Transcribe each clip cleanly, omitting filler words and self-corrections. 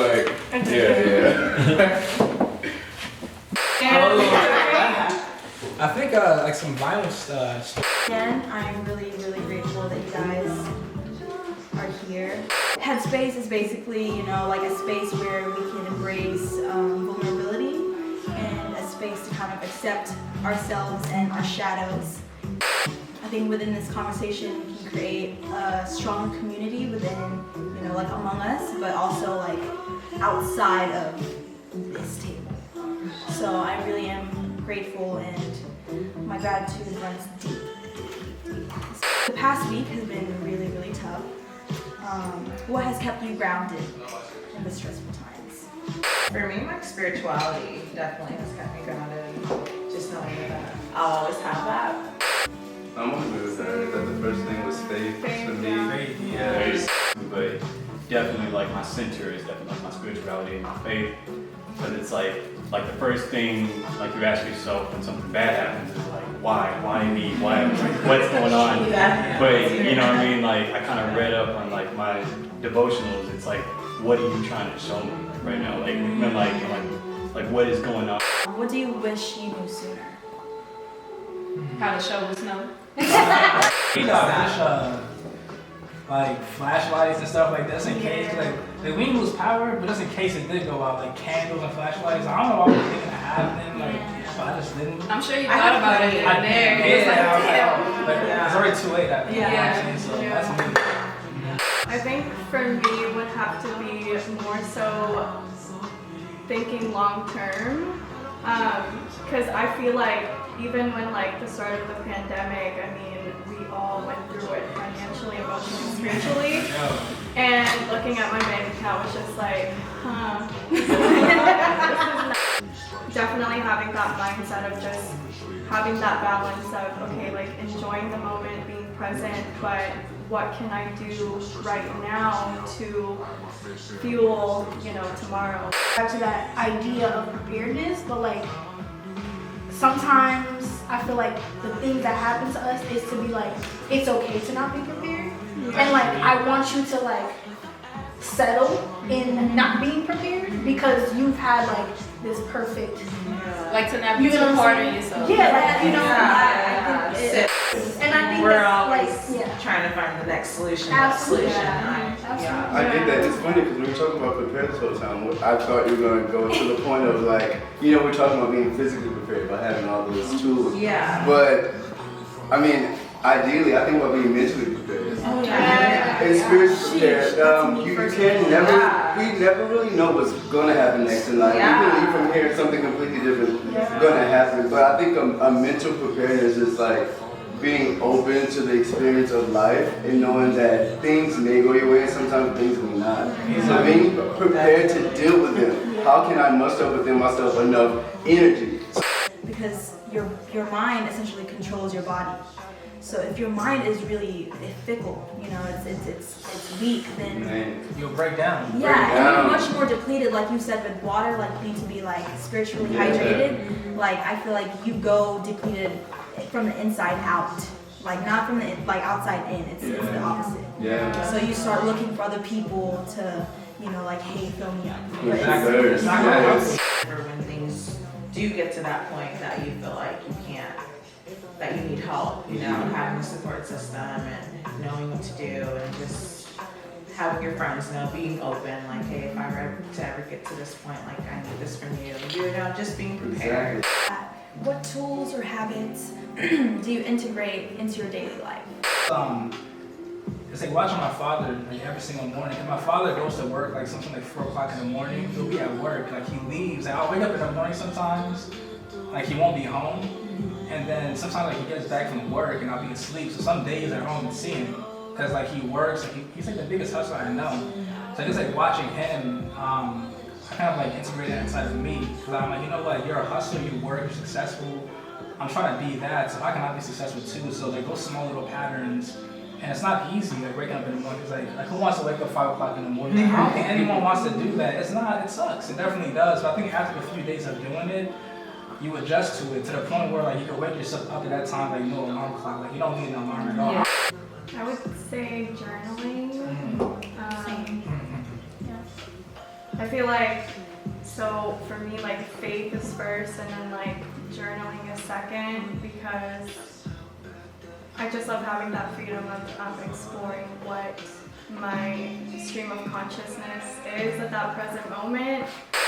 like, yeah. I think like some violence. Again, I'm really, really grateful that you guys are here. Headspace is basically, you know, like a space where we can embrace vulnerability and a space to kind of accept ourselves and our shadows. I think within this conversation we can create a strong community within, you know, like among us, but also like outside of this table. So I really am grateful, and my gratitude runs deep. The past week has been really, really tough. What has kept you grounded in the stressful times? For me, my spirituality definitely has kept me grounded. Just knowing that I'll always have that. I'm gonna agree with that. That the first thing was faith for me. Faith, Yeah. But definitely like my center is definitely like my spirituality and my faith. Because it's like the first thing like you ask yourself when something bad happens is like, why me? What's going on? But you know what I mean? Like I kind of read up on like my devotionals. It's like, what are you trying to show me right now? Like when like what is going on? What do you wish you knew sooner? How to show us no. Like flashlights and stuff like this in case like we didn't lose power, but just in case it did go out, like candles and flashlights. I don't know why I was thinking of having them, like but I just didn't. I'm sure you thought about it. I did. Yeah. It's already too late. Yeah. So that's me. I think for me would have to be more so thinking long term, because I feel like even when like the start of the pandemic, I mean, we all went through it financially, emotionally, spiritually, and looking at my bank account was just like, Definitely having that mindset of just having that balance of, okay, like enjoying the moment, being present, but what can I do right now to fuel, you know, tomorrow? Back to that idea of preparedness, but like sometimes I feel like the things that happen to us is to be like, it's okay to not be prepared. And like I want you to like settle in not being prepared because you've had like this perfect, like to never you know too what hard I'm on saying? yourself. Yeah, like you know, Yeah. I think and I think We're that's always like trying to find the next solution. Absolutely. Next solution. Absolutely. I get that. It's funny because we were talking about prepared this whole time. I thought you were going to go to the point of like, you know, we're talking about being physically prepared by having all those tools. Yeah. But, I mean, ideally, I think about being mentally prepared. Oh, yeah. And spiritually prepared. You can never, we never really know what's going to happen next in life. Yeah. We can leave from here something completely different going to happen. But I think a mental preparedness is like being open to the experience of life and knowing that things may go your way and sometimes things may not. So being prepared to deal with them. How can I muster up within myself enough energy? Because your mind essentially controls your body. So if your mind is really fickle, you know, it's weak, then You'll break down. yeah, and you're much more depleted, like you said, with water. Like you need to be like spiritually hydrated. Like I feel like you go depleted from the inside out, like not from the like outside in. It's the opposite. Yeah. So you start looking for other people to, you know, like, hey, fill me up. But It's not gonna help. Or when things do get to that point that you feel like you can't, that you need help, you know, having a support system and knowing what to do and just having your friends know, being open, like, hey, if I were to ever get to this point, like, I need this from you, you know, just being prepared. what tools or habits do you integrate into your daily life? It's like watching my father like every single morning. Cause my father goes to work like something like 4 o'clock in the morning. He'll be at work, like he leaves. And I'll wake up in the morning sometimes, like he won't be home. And then sometimes like he gets back from work and I'll be asleep. So some days at home and see him. Cause like he works, like he's like the biggest hustler I know. So just like watching him, I kind of like integrate that inside of me. Cause I'm like, you know what, you're a hustler, you work, you're successful. I'm trying to be that, so how can I be successful too? So like those small little patterns. And it's not easy, like waking up in the morning. It's like who wants to wake up 5 o'clock in the morning? I don't think anyone wants to do that. It's not, it sucks. It definitely does. But I think after a few days of doing it, you adjust to it to the point where like you can wake yourself up at that time, like no alarm clock. Like you don't need an alarm at all. Yeah. I would say journaling. I feel like, so for me, like faith is first and then like journaling is second, because I just love having that freedom of exploring what my stream of consciousness is at that present moment.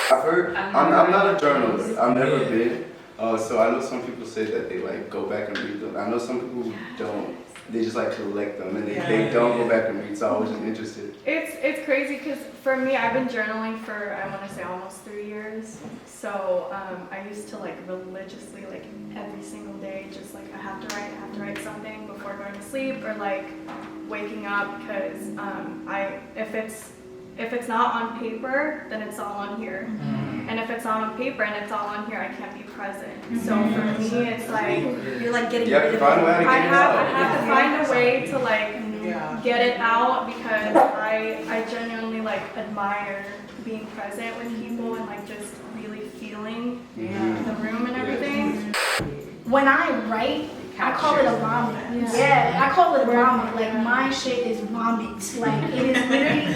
I've heard, I'm not a journaler, I've never been, so I know some people say that they like go back and read them. I know some people who don't, they just like collect them and they don't go back and read, so I was just interested. It's crazy because for me, I've been journaling for, I want to say almost 3 years. So I used to like religiously, like every single day, just like I have to write something before going to sleep or like waking up, because if it's not on paper, then it's all on here. And if it's not on paper and it's all on here, I can't be present. So for me, it's like You're like getting You have rid to of find a way to it. get it out. I have to find a way to like get it out, because I genuinely like admire being present with people and like just really feeling the room and everything. When I write, I call it a vomit. Yeah, I call it a vomit. Like my shit is vomit. Like it is literally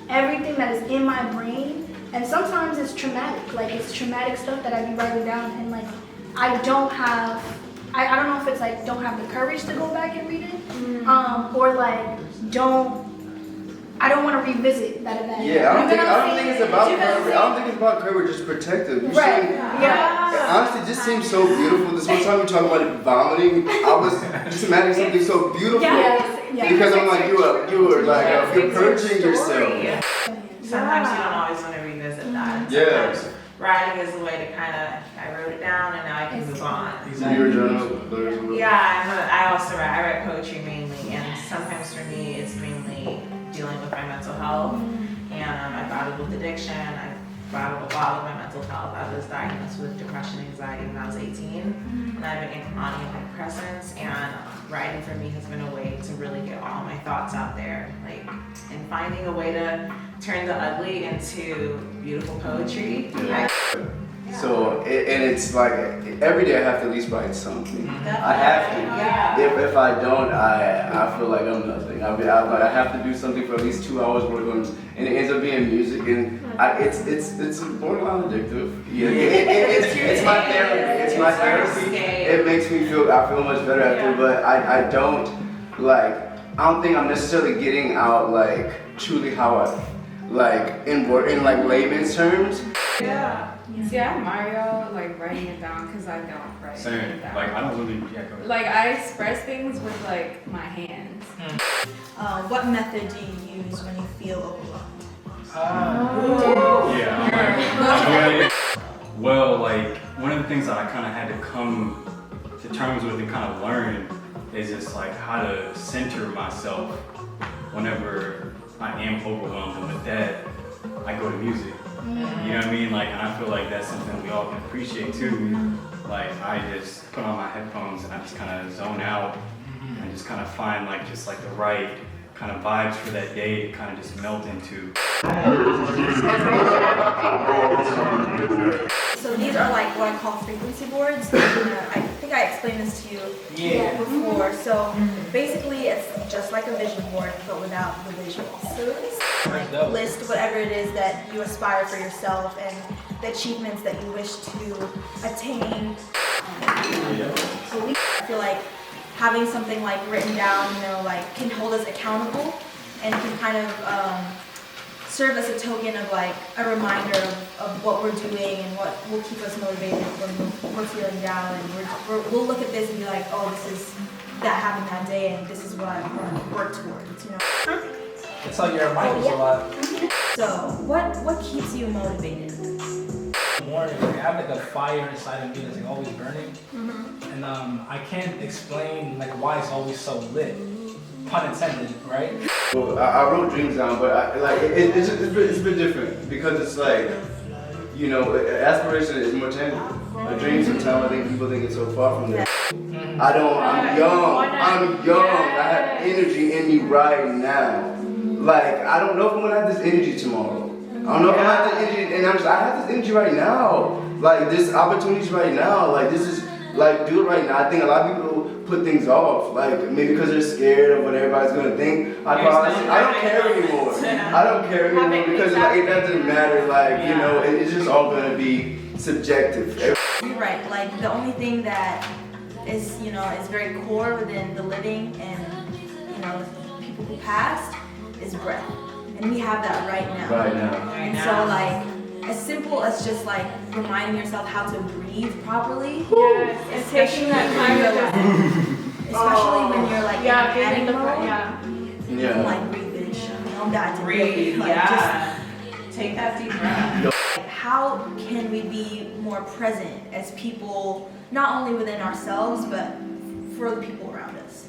everything that is in my brain. And sometimes it's traumatic. Like it's traumatic stuff that I be writing down, and like I don't know if it's like don't have the courage to go back and read it, or like I don't want to revisit that event. Yeah, I don't think it's about courage. I don't think it's about courage, just protective. You Right. shouldn't- Yeah. Honestly, it just seems so beautiful. This one time we talking about it vomiting, I was just imagining something so beautiful. Yeah. Because I'm like, you were like, you're purging yourself. Sometimes you don't always want to revisit that. Yeah. Sometimes writing is a way to kind of, I wrote it down and now I can move on. So you're a journalist? Yeah, I also write. I write poetry mainly, and sometimes for me it's mainly dealing with my mental health. And I battled with addiction. I battled a lot with my mental health. I was diagnosed with depression, anxiety when I was 18, and I've been on antidepressants. And writing for me has been a way to really get all my thoughts out there, like, and finding a way to turn the ugly into beautiful poetry. Yeah. So, and it's like, every day I have to at least write something. I have to. Yeah. If I don't, I feel like I'm nothing. I have to do something for at least 2 hours work on, and it ends up being music, and it's borderline addictive. Yeah, it's my therapy. It's my therapy. It makes me feel, I feel much better after, but I don't think I'm necessarily getting out like truly how I like in like layman's terms. Yeah. See, I admire like writing it down because I don't write Same. it down. Like I don't really. Yeah, go ahead. Like I express things with like my hands. What method do you use when you feel overwhelmed? Yeah. Well, like one of the things that I kind of had to come to terms with and kind of learn is just like how to center myself whenever I am overwhelmed, and with that, I go to music. You know what I mean? Like, and I feel like that's something we all can appreciate too. Like, I just put on my headphones and I just kind of zone out and just kind of find like just like the right kind of vibes for that day to kind of just melt into. So these are like what I call frequency boards. I think I explained this to you before. So basically it's just like a vision board but without the visuals. So it's like list whatever it is that you aspire for yourself and the achievements that you wish to attain. So I feel like having something like written down, you know, like can hold us accountable and can kind of serve as a token of like a reminder of what we're doing and what will keep us motivated when we're feeling down, and we'll look at this and be like, oh, this is that happened that day and this is what I want to work towards, you know. It's like your reminders a lot. So what keeps you motivated? Morning, I have like a fire inside of me that's like always burning, and I can't explain like why it's always so lit. Pun intended, right? Well, I wrote dreams down, but it's been different because it's like, you know, aspiration is more tangible. A dream sometimes I think people think it's so far from that. I'm young, I have energy in me right now. Like, I don't know if I'm gonna have this energy tomorrow. I don't know if I have this energy, and I have this energy right now. Like, this opportunity's right now. Like, this is, like, do it right now. I think a lot of people put things off, like maybe because they're scared of what everybody's gonna think. I don't care anymore. I don't care anymore because like, it doesn't matter. Like you know, it's just all gonna be subjective. You're right. Like the only thing that is is very core within the living and the people who passed is breath, and we have that right now. Right now. And so like as simple as just like reminding yourself how to breathe properly. Yes, and taking that time to just Especially when you're like in a being panic in the mode. Yeah. You can, like breathe, bitch. Don't die today. Breathe, Like, yeah. Take that deep breath. How can we be more present as people, not only within ourselves, but for the people around us?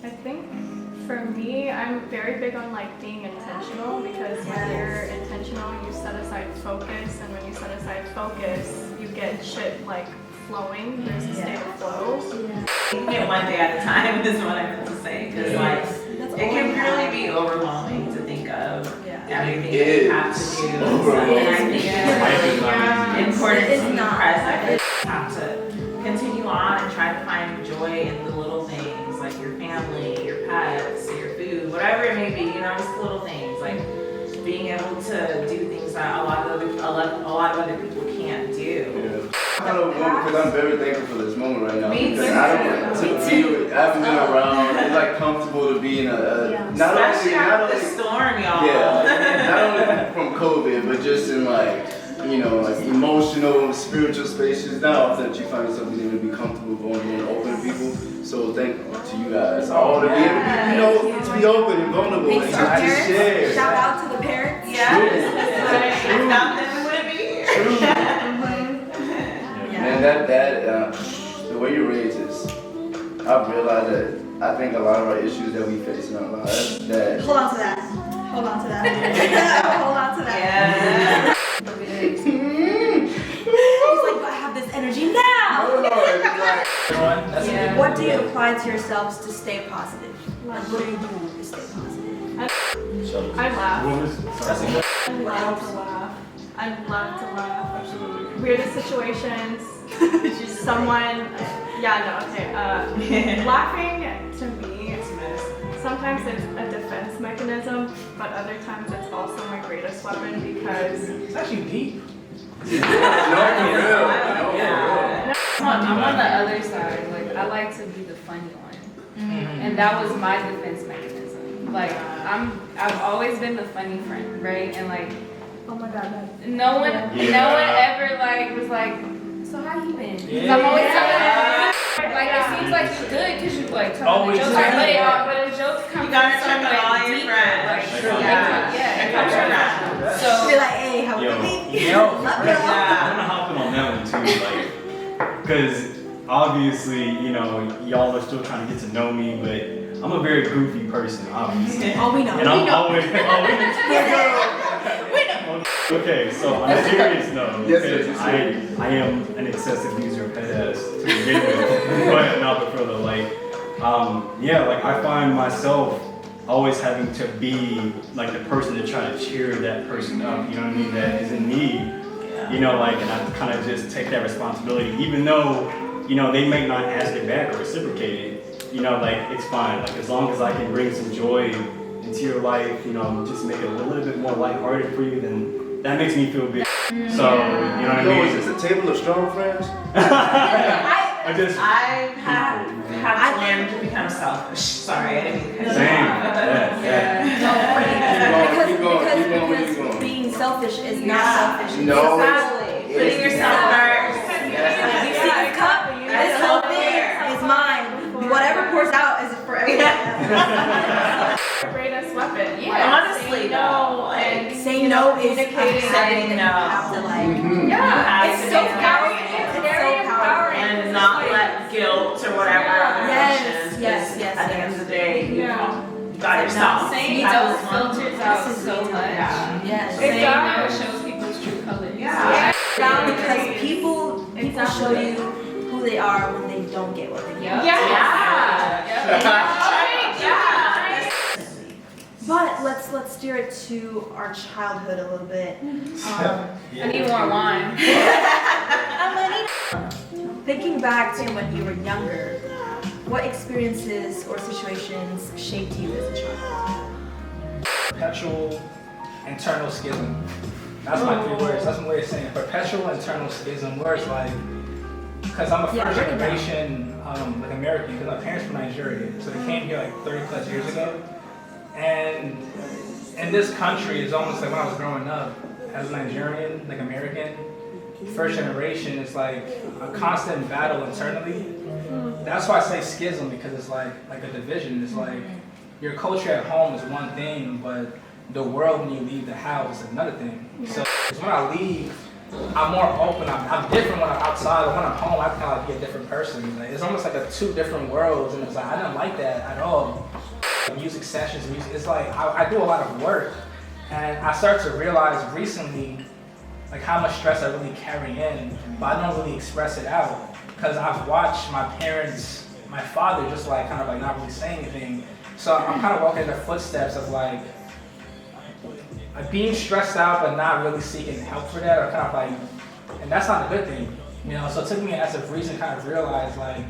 I think for me, I'm very big on like being intentional because when you're intentional, you set aside focus, and when you set aside focus, you get shit like flowing. There's a state of flow. Taking it one day at a time is what I meant to say, because like it can really be overwhelming to think of everything that you have to do. And I think it's really important to be present. You have to continue on and try to find joy in the little things, like your family, your pets, your food, whatever it may be. Just little things like being able to do things that a lot of other people can't do. Because I'm very thankful for this moment right now. Me Because too. I haven't been around. It's like comfortable to be in Especially after the storm, y'all. Yeah, not only from COVID, but just in like emotional, spiritual spaces. Not often that you find yourself being able to be comfortable going and open to people. So thank you to you guys all to be able to to be open and vulnerable Thanks and to our just parents. share. Shout out to the parents. Yes. Without them, we wouldn't be here. And the way you raise this, I've realized that I think a lot of our issues that we face in our lives that Hold on to that. Hold on to that. Hold on to that. Yeah. He's like, I have this energy now. What do you apply to yourselves to stay positive? Like, what do you do to stay positive? I laugh. That's enough. I love to laugh. I love to laugh. Absolutely. Weirdest situations. Someone. Laughing to me, sometimes it's a defense mechanism, but other times it's also my greatest weapon because. It's actually deep. I'm on the other side. Like I like to be the funny one, and that was my defense mechanism. Like I've always been the funny friend, right? And like, Oh my god. no one ever like was like, so how you been? 'Cause I'm always telling them, like it seems like you're good because you like telling the jokes, but the jokes come You gotta from check on all somewhere your deeper. friends. Like, True. it comes from that. So Be like, hey, how Yo, are you? I'm gonna hop in on that one too, like, because obviously, y'all are still trying to get to know me, but I'm a very goofy person, obviously. Oh, we know. And I'm always. Okay, so on a serious note, Yes, because sir. I am an excessive user of headass to begin with, but not the further. Like I find myself always having to be like the person to try to cheer that person up, you know what I mean, that is in need. And I kind of just take that responsibility, even though, they may not ask it back or reciprocate it, it's fine. Like, as long as I can bring some joy into your life, just make it a little bit more lighthearted for you, then that makes me feel big. So, you know what I mean? Is this a table of strong friends? I've had to learn to become selfish. Sorry, I didn't mean to cut you off. Because being selfish is not selfish. No, Exactly. Putting yourself first. You see this cup? This whole thing is mine. Whatever pours out is for everyone else. Greatest weapon. Honestly, say no and Saying no is communicating. saying no. You have to like. It's so powerful. It's very empowering. And not let guilt or whatever other emotions. Yes. At the end of the day, you got Like yourself. saying no filters out so much. Yes. Saying no shows people's true colors. Yeah. Because people show you who they are when they don't get what they get. Yeah. But let's steer it to our childhood a little bit. I need more wine. Thinking back to when you were younger, what experiences or situations shaped you as a child? Perpetual internal schism. That's my 3 words. That's my way of saying it. Perpetual internal schism, where it's like, because I'm a Yeah, first break it down. generation like American, because my parents were Nigerian, so they came here like 30 plus years ago. And in this country, it's almost like when I was growing up as a Nigerian, like American, first generation, it's like a constant battle internally. That's why I say schism, because it's like a division. It's like your culture at home is one thing, but the world when you leave the house is another thing. So when I leave, I'm more open. I'm different when I'm outside. When I'm home, I kind of like be a different person. Like, it's almost like two different worlds, and it's like I didn't like that at all. Music sessions, it's like I do a lot of work, and I started to realize recently like how much stress I really carry in, but I don't really express it out because I've watched my parents, my father just like kind of like not really saying anything. So I'm kind of walking in the footsteps of like being stressed out but not really seeking help for that, or kind of like, and that's not a good thing, you know. So it took me as a reason to kind of realize like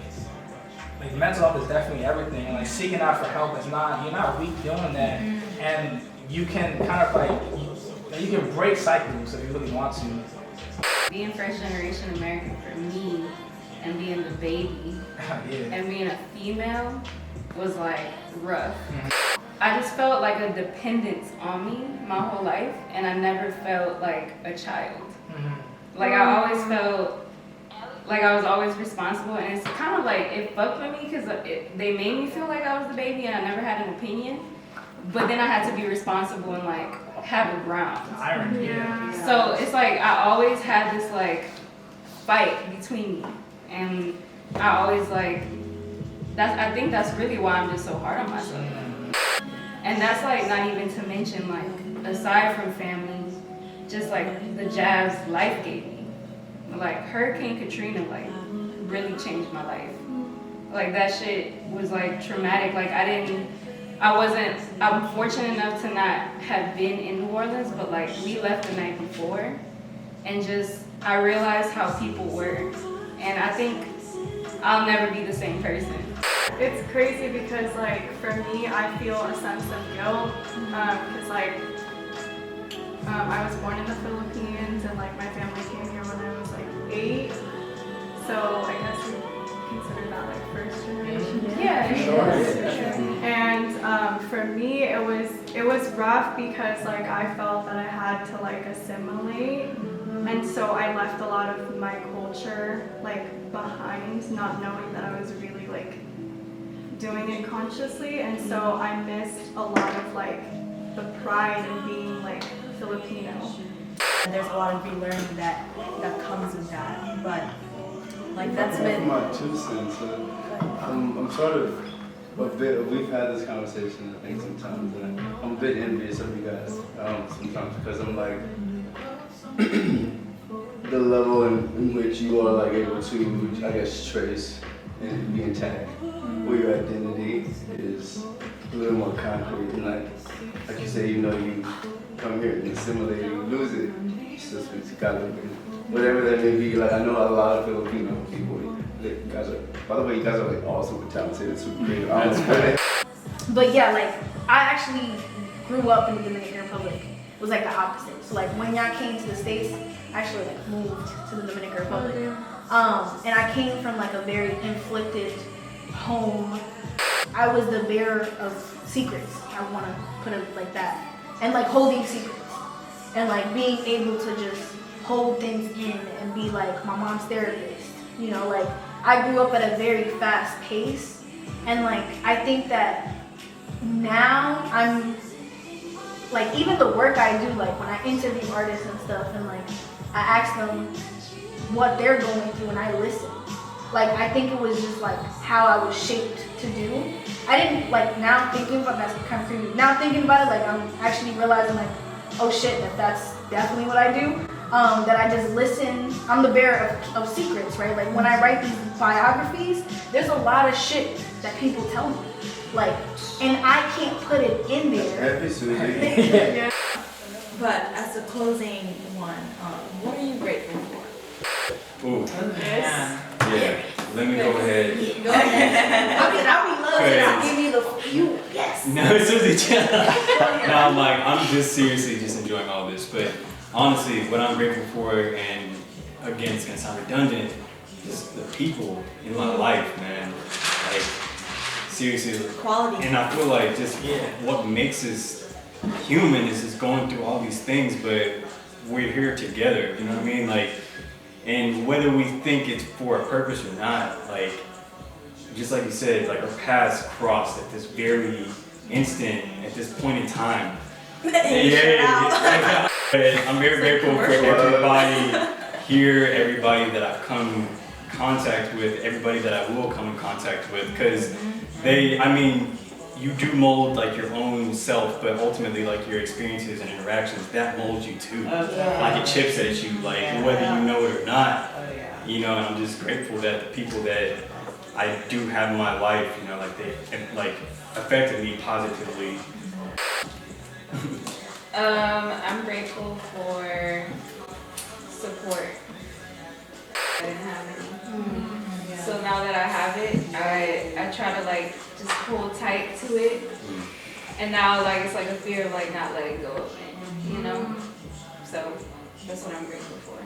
mental health is definitely everything, and like seeking out for help is not, you're not weak doing that, and you can kind of like, you can break cycles if you really want to. Being first generation American for me, and being the baby, and being a female was like rough. I just felt like a dependence on me my whole life, and I never felt like a child. Like I always felt like I was always responsible, and it's kind of like, it fucked with me because they made me feel like I was the baby and I never had an opinion, but then I had to be responsible and like have a ground. Irony. Yeah. So it's like I always had this like fight between me, and I always like, I think that's really why I'm just so hard on myself. And that's like not even to mention like, aside from family, just like the jabs life gave me. Like Hurricane Katrina like really changed my life. Like that shit was like traumatic. Like I'm fortunate enough to not have been in New Orleans, but like we left the night before, and just I realized how people were, and I think I'll never be the same person. It's crazy because like for me, I feel a sense of guilt because like I was born in the Philippines, and like my family came here when I was like 8, so I guess we consider that like first generation. Yeah, Sure. And for me, it was rough because like I felt that I had to like assimilate, and so I left a lot of my culture like behind, not knowing that I was really like doing it consciously, and so I missed a lot of like the pride in being like Filipino. And there's a lot of relearning that comes with that, but like that's been. My 2 cents. I'm sort of a bit. We've had this conversation, I think, sometimes, and I'm a bit envious of you guys sometimes because I'm like the level in which you are like able to, I guess, trace and be intact, where your identity is a little more concrete, and like you say, you know, you come here and assimilate, you lose it, so speak to God, whatever that may be. Like I know a lot of Filipino people. You guys are, by the way, you guys are like all super talented, super creative. But yeah, like I actually grew up in the Dominican Republic. It was like the opposite. So like when y'all came to the States, I actually like moved to the Dominican Republic. And I came from like a very inflicted home. I was the bearer of secrets. I want to put it like that. And like holding secrets. And like being able to just hold things in and be like my mom's therapist. You know, like I grew up at a very fast pace. And like I think that now I'm like, even the work I do, like when I interview artists and stuff, and like I ask them what they're going through and I listen. Like I think it was just like how I was shaped to do. I didn't like, now thinking about that's kind of creepy. Now thinking about it, like I'm actually realizing like, oh shit, that's definitely what I do. That I just listen. I'm the bearer of secrets, right? Like when I write these biographies, there's a lot of shit that people tell me. Like, and I can't put it in there. Yeah. But as a closing one, what are you grateful for? Ooh. Yes. Yeah. let me go ahead. Go ahead. I be loving I'll give you you. Yes. No, it's really no, I'm just seriously just enjoying all this. But honestly, what I'm grateful for, and again, it's gonna sound redundant, just the people in my life, man. Like, seriously. Quality. And I feel like just what makes us human is just going through all these things, but we're here together, you know what I mean? Like, and whether we think it's for a purpose or not, like, just like you said, like our paths crossed at this very instant, at this point in time. Yeah. I'm very grateful for everybody here, everybody that I've come in contact with, everybody that I will come in contact with, because you do mold like your own self, but ultimately like your experiences and interactions, that molds you too. Like it chips at you, like whether you know it or not. You know, and I'm just grateful that the people that I do have in my life, you know, like they affected me positively. I'm grateful for support. I didn't have any. So now that I have it, I try to like just hold tight to it. And now like it's like a fear of like not letting go of it, you know? So that's what I'm grateful for.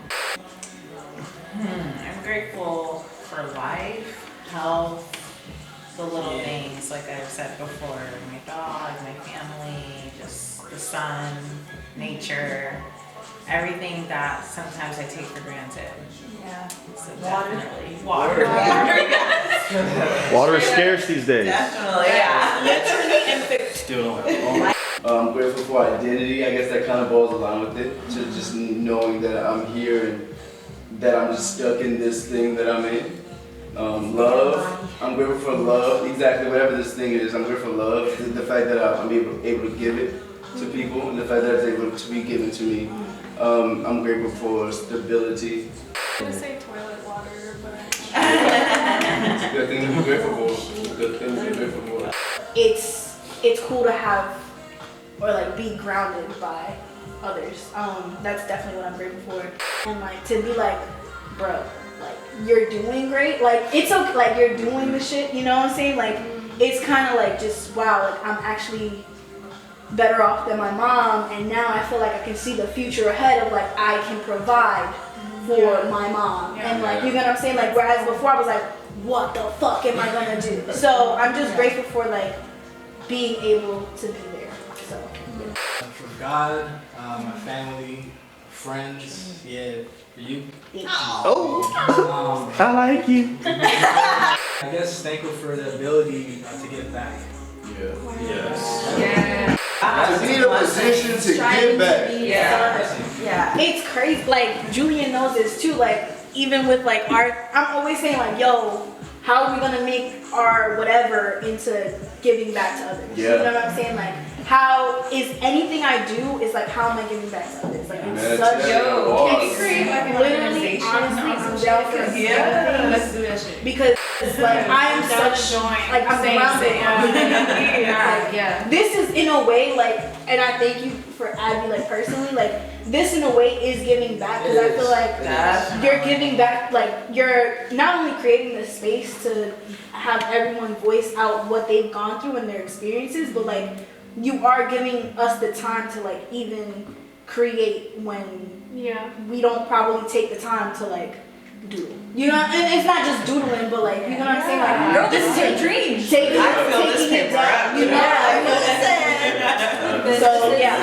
I'm grateful for life, health, the little things like I've said before, my dog, my family, just the sun, nature, everything that sometimes I take for granted. Yeah. So Water. definitely. Water. Yes. Water is scarce these days. Definitely, yeah. Literally and figuratively. Still don't have I'm grateful for identity. I guess that kind of goes along with it. To just knowing that I'm here and that I'm just stuck in this thing that I'm in. Love. I'm grateful for love. Exactly, whatever this thing is. I'm grateful for love. The fact that I'm able to give it to people, and the fact that it's able to be given to me. I'm grateful for stability. I'm gonna say toilet water, but It's a good thing to be grateful for. Good thing to be grateful for. It's cool to have or like be grounded by others. That's definitely what I'm grateful for. And like to be like, bro, like you're doing great. Like it's okay, like you're doing the shit, you know what I'm saying? Like it's kind of like just wow, like I'm actually better off than my mom, and now I feel like I can see the future ahead of like I can provide for my mom. And like, you know what I'm saying? Like whereas before I was like, what the fuck am I gonna do? So I'm just grateful for like being able to be there. So For God, my family, friends, for you. Oh, I like you. I guess thankful for the ability to give back. Yes. Yeah. To be in a position to give back. Yeah. it's crazy. Like Julian knows this too. Like even with like art, I'm always saying like, yo, how are we gonna make our whatever into giving back to others? Yeah. You know what I'm saying? Like how is anything I do is like how am I giving back to others? Like it's such Can we it's create like an literally organization honestly or I'm some down shit? for Let's do that shit. because it's like I am down such to join. like I'm Same, grounded. same. Like, Yeah. this is in a way like, and I thank you for Abby like personally, like this in a way is giving back because I feel like you're giving back, like you're not only creating the space to have everyone voice out what they've gone through and their experiences, but like you are giving us the time to like even create when we don't probably take the time to like doodle. You know, and it's not just doodling, but like, you know what I'm saying? Like, Girl, this is your dream. taking it down, you know? So yeah,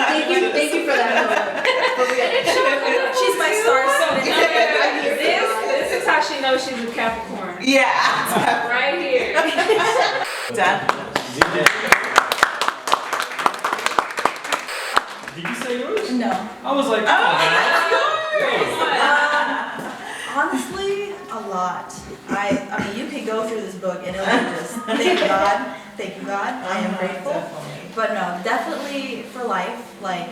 thank you for that. For real. She's my star student. This is how she knows she's a Capricorn. Yeah. Right here. Definitely. Did you say yours? No. I was like, Honestly, a lot. I mean, you could go through this book and it'll be just thank you God, I am grateful. But no, definitely for life, like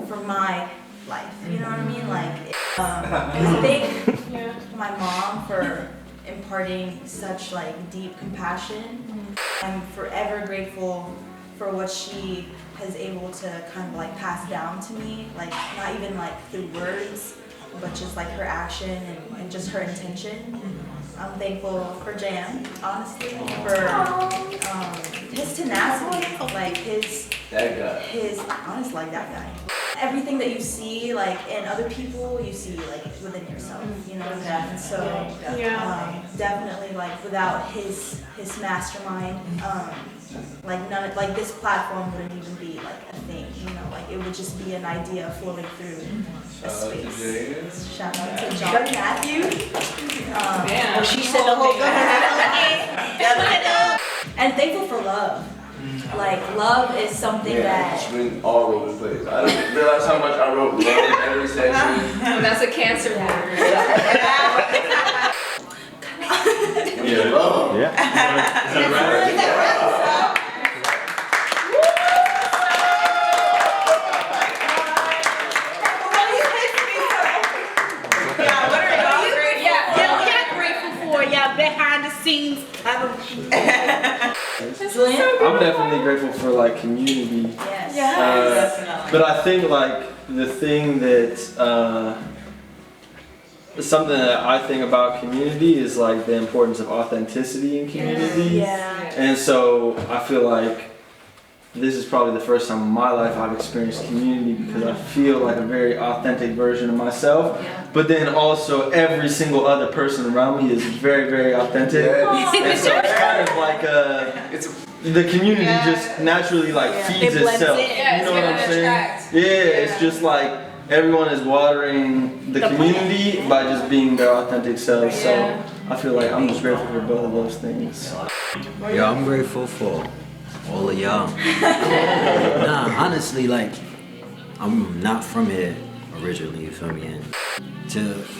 for my life. You know what I mean? Like, thank my mom for imparting such like deep compassion. I'm forever grateful for what she has able to kind of like pass down to me, like not even like through words, but just like her action and just her intention. I'm thankful for Jam, honestly, for his tenacity, like his honestly, like that guy. Everything that you see, like in other people, you see like within yourself, you know. And so, definitely, like without his mastermind, like this platform wouldn't even be like a thing, you know. Like it would just be an idea floating through a space. Shout out to John Matthew. She said the whole And thankful for love. Like love is something that it's been all over the place. I didn't realize how much I wrote love in every section. And that's a cancer word. Yeah, love. Behind the scenes. I'm definitely grateful for like community. yes. But I think like the thing that something that I think about community is like the importance of authenticity in community. Yeah. And so I feel like this is probably the first time in my life I've experienced community because I feel like a very authentic version of myself. But then also every single other person around me is very, very authentic. And so it's kind of like the community just naturally like feeds itself. You know what I'm saying? Yeah, it's just like everyone is watering the community by just being their authentic selves. So I feel like I'm just grateful for both of those things. Yeah, I'm grateful for all of y'all. Nah, honestly, like, I'm not from here originally, you feel me? And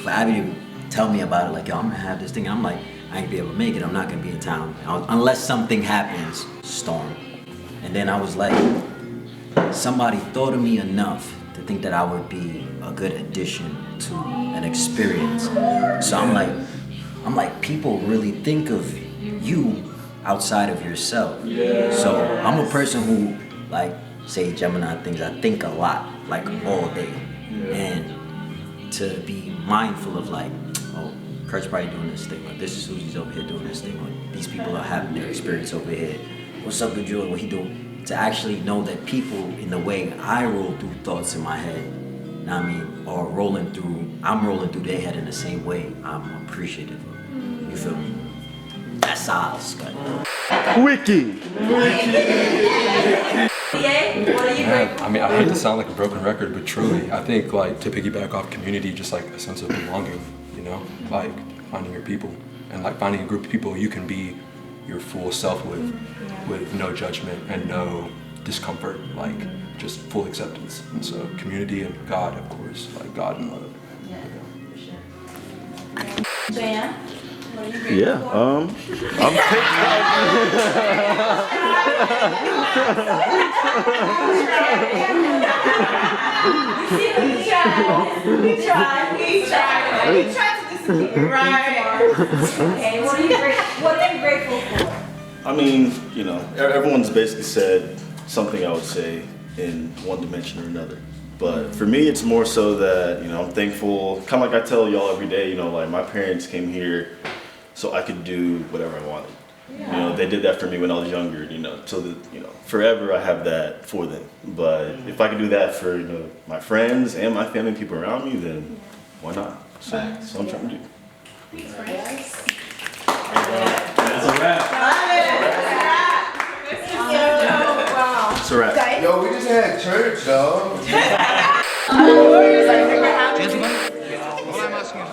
for Abby to tell me about it, like, yo, I'm gonna have this thing, I'm like, I ain't be able to make it, I'm not gonna be in town. Unless something happens, storm. And then I was like, somebody thought of me enough to think that I would be a good addition to an experience. So I'm like, people really think of you outside of yourself. So I'm a person who, like, say Gemini things, I think a lot, like all day. And to be mindful of like, oh, Kurt's probably doing this thing, or this is Susie's over here doing this thing, or these people are having their experience over here. What's up with Joy, what he doing? To actually know that people, in the way I roll through thoughts in my head, I mean, or I'm rolling through their head in the same way, I'm appreciative of. You feel me? That's all, Scott. Wiki. I mean, I hate to sound like a broken record, but truly, I think like to piggyback off community, just like a sense of belonging, you know, like finding your people and like finding a group of people you can be your full self with no judgment and no discomfort, like just full acceptance. And so community and God, of course, like God and love. Jam? Yeah, I'm He tried to disappear. Right. Okay, what are you grateful for? I mean, you know, everyone's basically said something I would say in one dimension or another. But for me, it's more so that, you know, I'm thankful, kind of like I tell y'all every day, you know, like my parents came here so I could do whatever I wanted. You know, they did that for me when I was younger, you know, so that, you know, forever I have that for them. But if I could do that for, you know, my friends and my family, people around me, then why not? So that's what I'm trying to do. That's a wrap. It's a wrap. Yo, we just had church, dog. All I'm asking is